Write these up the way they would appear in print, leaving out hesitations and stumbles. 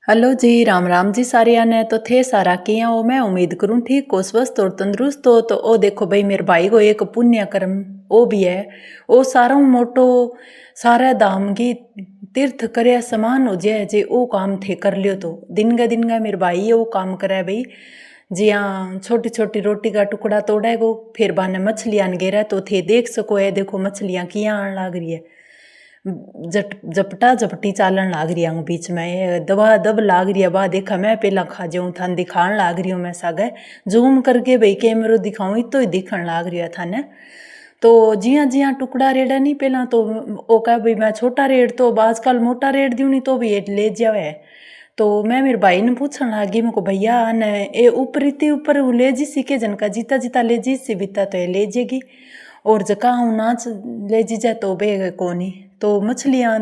Hello जी, राम राम जी सारिया ने। तो थे सारा किया हो, मैं उम्मीद करूं ठीक हो, स्वस्थ और तंदुरुस्त हो। तो ओ देखो भाई, मेरे भाई को एक पुण्य कर्म ओ भी है। ओ सारा मोटो सारा धाम की तीर्थ करे समान हो जाए जे ओ काम थे कर लियो। तो दिन का मेरे भाई वो काम करे भाई। जी हाँ, छोटी छोटी रोटी का टुकड़ा तोड़ेगो, फिर बाने मछलियां गेरा तो थे देख सको है। देखो मछलियां किया आन लाग रही है, झपटा झपटी चालन लाग रही हूँ बीच में, दबा दब लाग रही है। बा देखा मैं पहला खा जाऊँ थान दिखाण लाग रही हूँ। मैं सागे जूम करके भाई कैमरो दिखाऊँ तो ही दिखण लाग रही है थाने। तो जिया जिया टुकड़ा रेड़ा नहीं पहला तो ओ कह भाई मैं छोटा रेड़ तो आजकल मोटा रेड़ दूँ नहीं तो भी ये ले जावे। तो मैं मेरे भाई ने पूछण लागी, मैं को भैया ने ए ऊपर इतनी ऊपर ले जी सी के जनका जीता जीता ले जी सी बीता तो ये ले जेगी और जका हूँ नाच ले जी जाए तो बे कोनी। तो मछलियां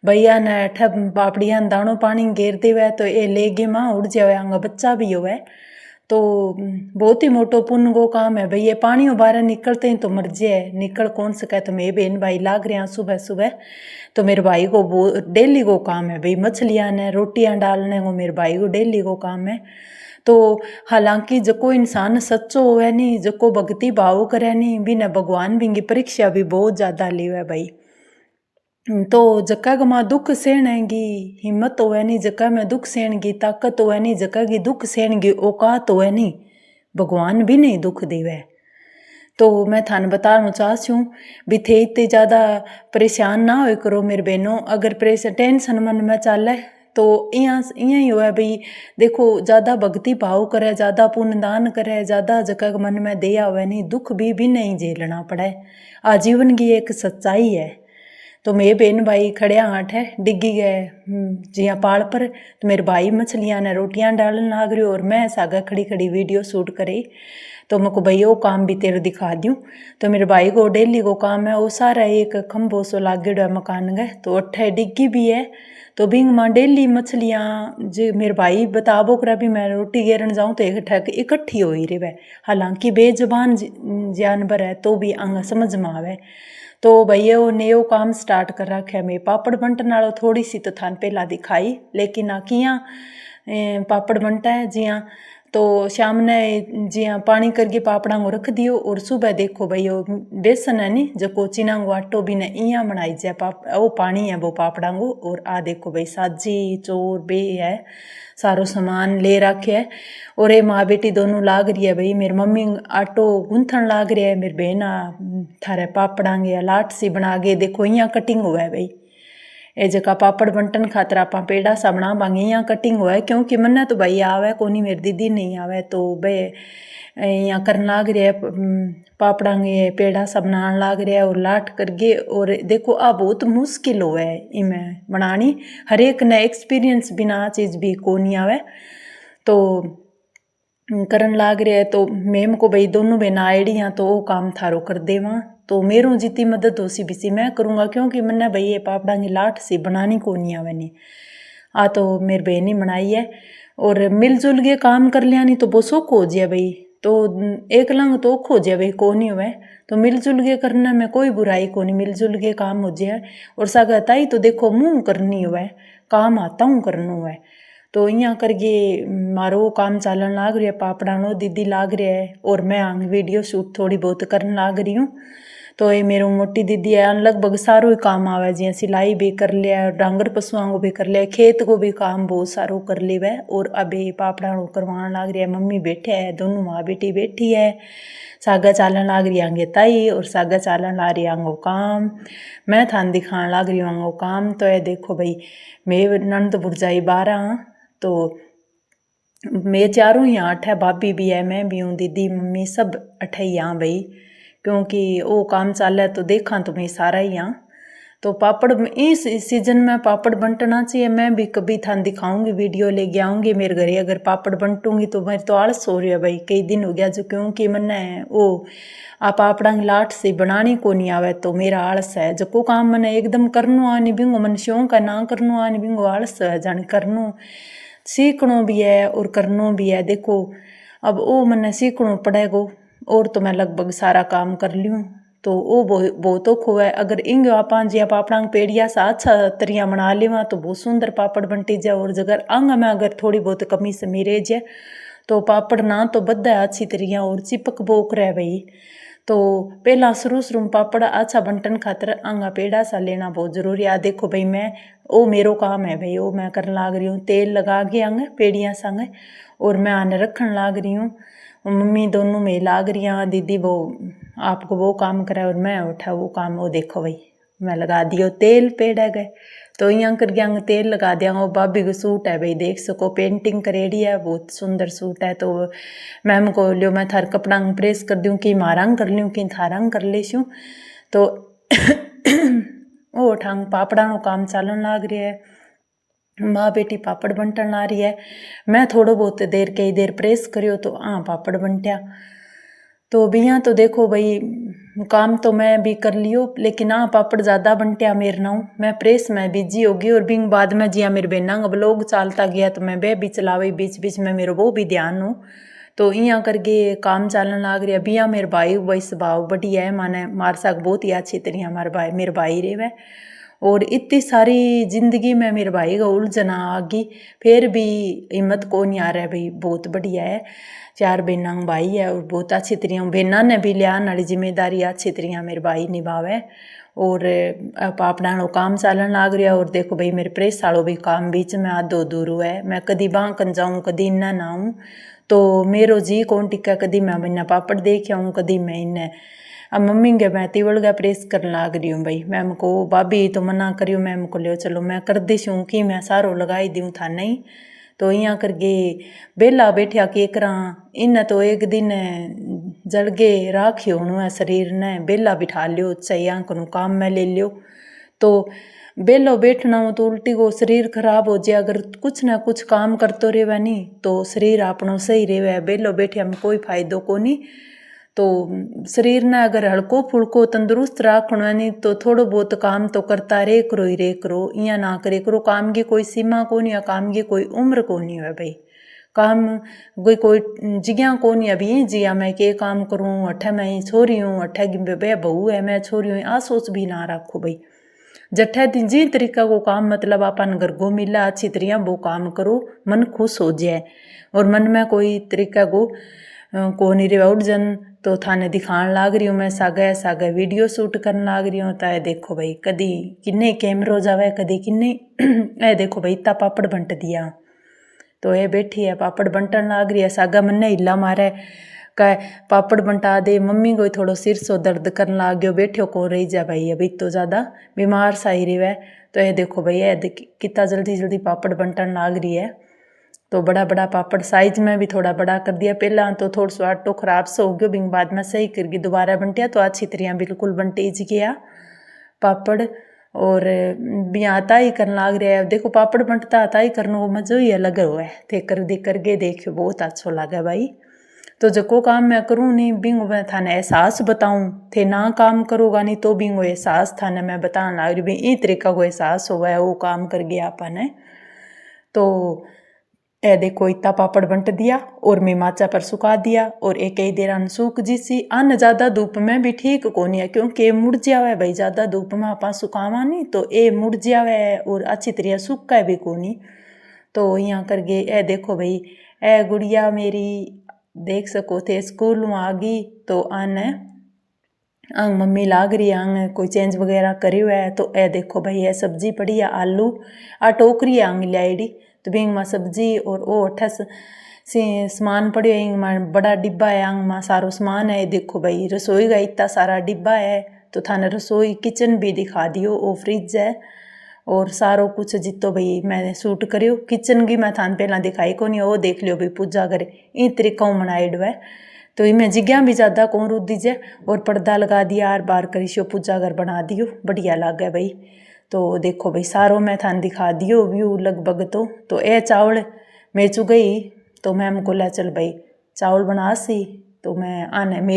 भैया ने ठब पापड़ियां दाणो पानी घेर देवे तो ये ले गे माँ उड़ जावे, आंगा बच्चा भी होवे। तो बहुत ही मोटो पुण्य को काम है भाई। ये पानी बाहर निकलते ही तो मर जाए, निकल कौन सके। तो मेरे बहन भाई लाग रहे हैं सुबह सुबह। तो मेरे भाई को वो डेली को काम है भाई, मछलियां ने रोटियां डालने को मेरे भाई को डेली को काम है। तो हालांकि जको इंसान सच्चो होवे नहीं, जको भक्ति भाव करे नहीं, बिना भगवान बिंगी परीक्षा भी बहुत ज्यादा लिवे भाई। तो जका का माँ दुख सहने की हिम्मत होवे नहीं, जका में दुख सहन की ताकत होवे नहीं, जका की दुख सहन की औकात होवे नहीं, भगवान भी नहीं दुख देवे। तो मैं थाने बताना चाहती हूँ भी थे इतने ज़्यादा परेशान ना हो करो मेरे बहनों। अगर टेंशन मन में चले तो यहाँ ही हुआ भाई। देखो ज़्यादा भक्ति भाव करे, ज़्यादा पुण्य दान करे, ज़्यादा जगह मन में दया हुआ नहीं, दुख भी नहीं झेलना पड़े। आजीवन की एक सच्चाई है। तो मेरे बहन भाई खड़े हाथ है डिग्गी गए जिया पाल पर। तो मेरे भाई मछलियां ने रोटियां डालन लाग रही और मैं सागा खड़ी खड़ी वीडियो शूट करी। तो मैं को भाई वो काम भी तेरे दिखा दूँ। तो मेरे भाई को डेली को काम है वो सारा एक खम्भों सो लागेड़ो है मकान गए, तो अट्ठे डिग्गी भी है। तो बिंग माँ डेली मछलियाँ जो मेरे भाई बताबो करा भी मैं रोटी गेरन जाऊँ तो एक ठक इकट्ठी हो ही रहे। हालांकि बेजबान जानवर है तो भी आंगा समझ में आवे। तो भैया वो नयो काम स्टार्ट कर रखा है। मैं पापड़ बंटन वालों थोड़ी सी तो थान पहला दिखाई, लेकिन किया पापड़ बनता है जिया। तो शाम ने जिया पानी करके पापड़ा को रख दियो और सुबह देखो भाई वो बेसन है नी जो चिना को आटो भी ने इया बनाई जाए वो पानी है वो पापड़ा को। और आ देखो भाई साजी चोर बे है सारो सामान ले रखे है। और ये माँ बेटी दोनों लाग रही है भाई। मेरी मम्मी आटो गूंथन लाग रही है, मेरी बहन थारे पापड़ा गे लाट सी बना गे। देखो यहाँ कटिंग हुआ है भाई, ए जगह पापड़ बंटन खातर आप पेड़ा सा बना बांगे यहाँ कटिंग हुआ है। क्योंकि मन्ने तो भाई आवे कोनी, मेरी दीदी नहीं आवे तो बे यहाँ करन लाग रहे है पापड़ा गे पेड़ा सा बनाने लाग रहे है और लाट कर गे। और देखो आ बहुत मुश्किल हो है इमें बनानी, हर एक ने एक्सपीरियंस बिना चीज़ भी कोनी आवे तो करन लाग रहे है। तो मेम को भाई दोनों बहन आईडिया तो वो काम थारो कर देवा। तो मेरो जितनी मदद हो सी बिसी मैं करूँगा, क्योंकि मैंने भाई ये पापड़ा की लाट सी बनानी को नहीं आवे नहीं। आ तो मेरी बहन ही बनाई है और मिलजुल के काम कर लिया नहीं तो वो सो हो जाए भाई। तो एक लंग तो खो जाए भाई को नहीं हुए। तो मिलजुल के करने में कोई बुराई को नहीं, मिलजुल के काम हो जाए। और सगता ही तो देखो मुँह करनी हुआ काम आता हूँ करना हुआ। तो यहाँ करके मारो काम चालन लाग रही है, पापड़ा नो दीदी लाग रही है और मैं आंग वीडियो शूट थोड़ी बहुत करने लाग रही हूँ। तो ये मेरी मोटी दीदी है, लगभग सारो ही काम आवे, जिया सिलाई भी कर लिया, डांगर पशुओं को भी कर लिया, खेत को भी काम बहुत सारो कर लिया। और अभी पापड़ा नो करवाने लाग रही है। मम्मी बैठे है, दोनों माँ बेटी बैठी है, सागा चालन लाग रही आंगे ताई और सागा चालन ला रही आंगो काम। मैं थान दिखाने लाग रही हूँ आंगो काम। तो ये देखो भाई मैं नंद बुरजाई 12 तो मैं चारों ही आठ है, भाभी भी है, मैं भी हूँ, दीदी मम्मी सब अठे यहाँ भाई। क्योंकि वो काम चाले तो देखा तो मैं सारा ही यहाँ। तो पापड़ इस सीजन में पापड़ बंटना चाहिए। मैं भी कभी थान दिखाऊंगी वीडियो लेके आऊँगी मेरे घरे अगर पापड़ बंटूंगी। तो मेरे तो आलस हो रही है भाई, कई दिन हो गया जो, क्योंकि मैंने वो आप पापड़ा की लाट से बनानी को नहीं आवे तो मेरा आलस है। जो को काम मैंने एकदम करनो आ नहीं बिंगो, मन शौक है ना करनो आ नहीं बिंगो आलस है जान करनो सीखनो भी है और करनो भी है। देखो अब वो मैंने सीखनो पड़ेगो और तो मैं लगभग सारा काम कर लूँ। तो वो बहुत औखो है। अगर इंग आपा जिया पापड़ा पेड़िया सा अच्छा तरिया बना लेवा तो बहुत सुंदर पापड़ बनती जाए। और जगह अंग में अगर थोड़ी बहुत कमी समी रह जाए तो पापड़ ना तो बद्दा है अच्छी तरिया और चिपक बोक रहे भाई। तो पहला शुरू में पापड़ अच्छा बंटन खातर आंगा पेड़ा सा लेना बहुत जरूरी है। देखो भाई मैं वो मेरो काम है भाई, वो मैं करने लाग रही हूँ। तेल लगा के आंगे पेड़ियाँ संगे और मैं आने रखन लाग रही हूँ। मम्मी दोनों में लाग रही हैं, दीदी वो आपको वो काम करे और मैं उठा वो काम। वो देखो भाई मैं लगा दियो तेल पेड़ा गए तो यहाँ कर गया तेल लगा दिया। वो भाभी का सूट है भाई, देख सको पेंटिंग करेड़ी है, बहुत सुंदर सूट है। तो मैम को लियो मैं थार कपड़ा प्रेस कर दूँ कि मारंग कर लूँ कि थारंग कर लेशूँ। तो वो ठांग पापड़ा नो काम चालन लाग रही है। माँ बेटी पापड़ बंटन ला रही है। मैं थोड़ो बहुत देर कई देर प्रेस करियो तो पापड़ बनटिया। तो बिया तो देखो भाई काम तो मैं भी कर लियो, लेकिन पापड़ ज़्यादा बनटिया मेरे नाऊ। मैं प्रेस में बिजी होगी और बिंग बाद में जिया मेरे बेना ब्लॉग चालता गया तो मैं बे भी चलावी बीच बीच में मेरे वो भी ध्यान हो। तो यहाँ करके काम चलन लाग रहा। बिया मेरे भाई स्वभाव बढ़िया है, माने मार साक बहुत ही अच्छी तरह हमारे भाई मेरे भाई रेवे। और इतनी सारी जिंदगी में मेरे भाई का उलझना आ गई फिर भी हिम्मत को नहीं आ रहा है भाई, बहुत बढ़िया है। 4 बहना भाई है और बहुत अच्छी तरह बहना ने भी लिया वाली जिम्मेदारी अच्छी तरह मेरे भाई निभावे। और पापड़ा नो काम चलन लाग रहा। और देखो भाई मेरे प्रेस वालों भी काम बीच में आधो दूर है। मैं कदी बांकन जाऊँ कदी इन्ना ना आऊँ तो मेरो जी कौन टिका, कदी मैं महीना पापड़ देख आऊँ कदी मैं इन्हें। अब मम्मी के मैं तिवड़ गया प्रेस करने लाग रही हूँ भाई। मैम को भाभी तो मना करियो, मैम को लियो चलो मैं कर दी हूँ कि मैं सारो लगाई दूँ था नहीं। तो यहाँ करके बेला बैठा के करा इन तो एक दिन जलगे राखियो है शरीर ने बेला बिठा लियो चाहिए आंख काम में ले लियो। तो बेलो बैठना हो तो उल्टी को शरीर खराब हो जाए। अगर कुछ ना कुछ काम करते रहे नहीं तो शरीर अपनों सही रहे। बेलो बैठे में कोई फायदो को नहीं। तो शरीर ने अगर हल्को फुल्को तंदुरुस्त रखना नहीं तो थोड़ो बहुत काम तो करता रे करो ही रे करो, इं ना करे करो। काम की कोई सीमा को नहीं है, काम की कोई उम्र को नहीं है भाई। काम कोई जिज्ञा को नहीं अभी जिया मैं के काम करूँ अठे मैं छोरी हूँ अठे बे बहू है मैं छोरी हूँ आ सोच भी ना रखो भाई। जठे जी तरीका को काम मतलब अपन घर को मिला अच्छी तरह वो काम करो, मन खुश हो जाए। और मन में कोई तरीका को नहीं रहा उलझन। तो थाने दिखाने लाग रही हूँ मैं सागे वीडियो शूट करने लाग रही हूँ। तो देखो भाई कदी किन्ने कैमरो जावे कदी किन्ने ए देखो भाई इतना पापड़ बंट दिया। तो ये बैठी है पापड़ बंटन लाग रही है। सागा मन्ने हिला मारे कह पापड़ बंटा दे। मम्मी को थोड़ो सिर सो दर्द करने लाग गयो, बैठो को रही जा भाई अभी तो ज़्यादा बीमार सा ही रही है। तो ये देखो भाई ये कितना जल्दी जल्दी पापड़ बंटन लाग रही है। तो बड़ा बड़ा पापड़ साइज में भी थोड़ा बड़ा कर दिया। पहला तो थोड़ा सा आटो खराब सा हो गया, बिंग बाद में सही करके दोबारा बंटिया तो अच्छी तरह बिल्कुल बंटे गया पापड़। और भी आता ही करने लाग रहा है। देखो पापड़ बंटता आता ही करने को मज़ो ही अलग हुआ है। थे कर गे देखियो बहुत अच्छा लगा भाई। तो जो काम मैं करूँ नहीं बिंग मैं थाने एहसास बताऊँ थे ना काम करोगा नहीं तो बिंग एहसास थाने मैं बताने लाग रही भाई। ई तरीका को एहसास हुआ है वो काम कर गया अपन है। तो ए देखो इतना पापड़ बंट दिया और मैं माचा पर सुखा दिया। और एक ही देर सूख जिसी अन ज़्यादा धूप में भी ठीक को नहीं है क्योंकि मुड़ जावे भाई। ज़्यादा धूप में आप सुखावा नहीं तो ये मुड़ जावे और अच्छी तरह सूखा भी को नहीं। तो यहाँ कर गए ए देखो भाई ए गुड़िया मेरी देख सको थे स्कूल में आ गई। तो अंग मम्मी लाग रही है अंग कोई चेंज वगैरह करी हुआ है। तो ए देखो भाई ये सब्जी पड़ी है आलू आ टोकरी है अंग लाइडी। तो बिंग माँ सब्जी और वो अठस से सामान पड़े इंग माँ बड़ा डिब्बा है अंग माँ सारो सामान है। देखो भाई रसोई का इतना सारा डिब्बा है। तो थाने रसोई किचन भी दिखा दियो, वो फ्रिज है और सारो कुछ जितो भाई मैंने शूट करियो। किचन की मैं थान पहला दिखाई को नहीं, वो देख लियो भाई पूजा करे इ तरीका बनाइड है। तो इमें जिग्ञा भी ज़्यादा कौन रुद दीजिए और पर्दा लगा दिया और बार करियो पूजा घर बना दियो बढ़िया लगे भाई। तो देखो भाई सारो मैं थान दिखा दियो व्यू लगभग। तो ए चावल मैं चुग गई तो मैं हमको ला चल भाई चावल बना सी। तो मैं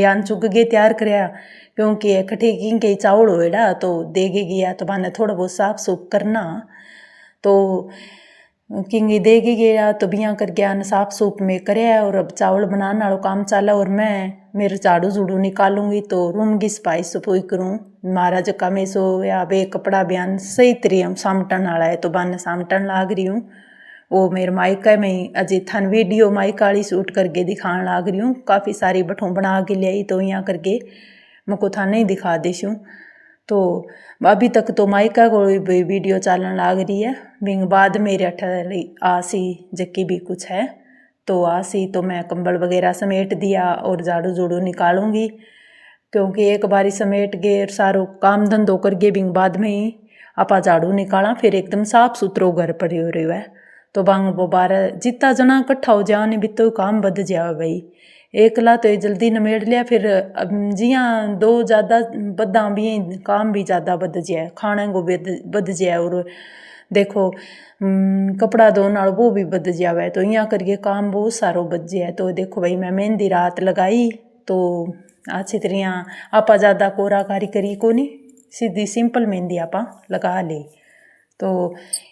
आन चुग गए तैयार कराया क्योंकि कठे के चावल होएड़ा तो देगे गया तो मैंने थोड़ा बहुत साफ सूफ करना। तो किंगी देगी गया तो बिया कर गया न साफ सूप में करे और अब चावल बनाने वाला काम चाला और मैं मेरे झाड़ू झूड़ू निकालूंगी तो रूम की सफाई सफाई करूँ मारा जका में सो या बे कपड़ा बयान सही तरीके सामटन वाला है तो बाने सामटन लाग रही हूँ। वो मेरे मायका में अजय थान वीडियो मायका वाली शूट करके दिखाने लाग रही हूँ काफ़ी सारी बठों बना के ले आई तो यहाँ करके मुझको थान नहीं दिखा देशूँ। तो अभी तक तो मायका को वीडियो चालन लाग रही है बिंग बाद मेरे अठली आसी जक्की भी कुछ है तो आसी तो मैं कंबल वगैरह समेट दिया और झाड़ू झूड़ू निकालूंगी क्योंकि एक बारी समेट गए सारो काम धंधो कर गए बिंग बाद में ही आपा झाड़ू निकाला फिर एकदम साफ सुथरो घर पड़े हो रही है तो बांग वो बारह जितना जना इकट्ठा हो जाने भी तो काम बद जाए भाई एकला तो जल्दी निमेड़ लिया फिर जियाँ दो ज़्यादा बदा भी काम भी ज़्यादा बद जाए खाने को बद जाए और देखो कपड़ा धोना वो भी बद जाए तो यहाँ करके काम बहुत सारो बद जाए। तो देखो भाई मैं मेहंदी रात लगाई तो अच्छी तरह आपा ज़्यादा कोराकारी करी को नहीं सीधी सिंपल मेहंदी आपा लगा ली। तो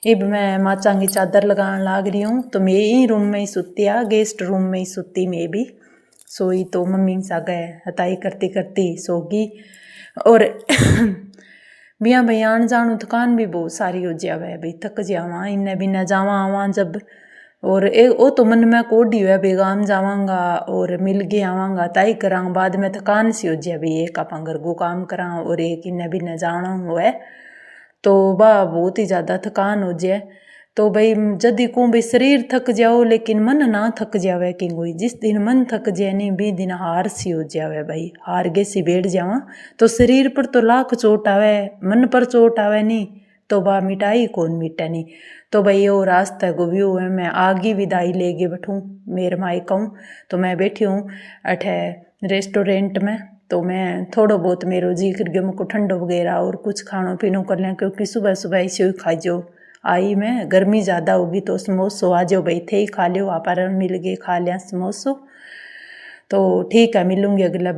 अब मैं माचा की चादर लगाने लाग रही हूँ तो मैं यही रूम में ही सुती आ गेस्ट रूम में ही सुती मैं भी सोई तो मम्मी सागे हताई करती करती सोगी और बिया भाई आन जान थकान भी बहुत सारी हो जावे भाई थक जावा इन्ने भी न जावा आवा जब और वो तो मन में कोडी हुआ बेगाम जावांगा और मिल के आवांगा ताई करांगा बाद में थकान सी हो जाए भाई एक आप घर को काम करा और एक इन्ने भी न जाना हुआ तो वाह बहुत ही ज़्यादा थकान हो जाए। तो भाई जदी को भाई शरीर थक जाओ लेकिन मन ना थक जावे कि कोई जिस दिन मन थक जाए नहीं भी दिन हार सी हो जावे भाई हार गे सी बैठ जावा तो शरीर पर तो लाख चोट आवे मन पर चोट आवे नहीं तो बा मिटाई कौन मिटा नहीं। तो भाई वो रास्ता गुव्यू है मैं आगे विदाई ले गए बैठूँ मेरे मायका हूँ तो मैं बैठी हूँ अठे रेस्टोरेंट में तो मैं थोड़ा बहुत मेरो जी कर गया मुझको ठंडो वगैरह और कुछ खानो पीनो कर लें क्योंकि सुबह सुबह इसे खा जो आई मैं गर्मी ज़्यादा होगी तो समोसो आ जाओ भाई थे ही खा लियो आप मिल गए खा लिया समोसो। तो ठीक है मिलूँगी अगला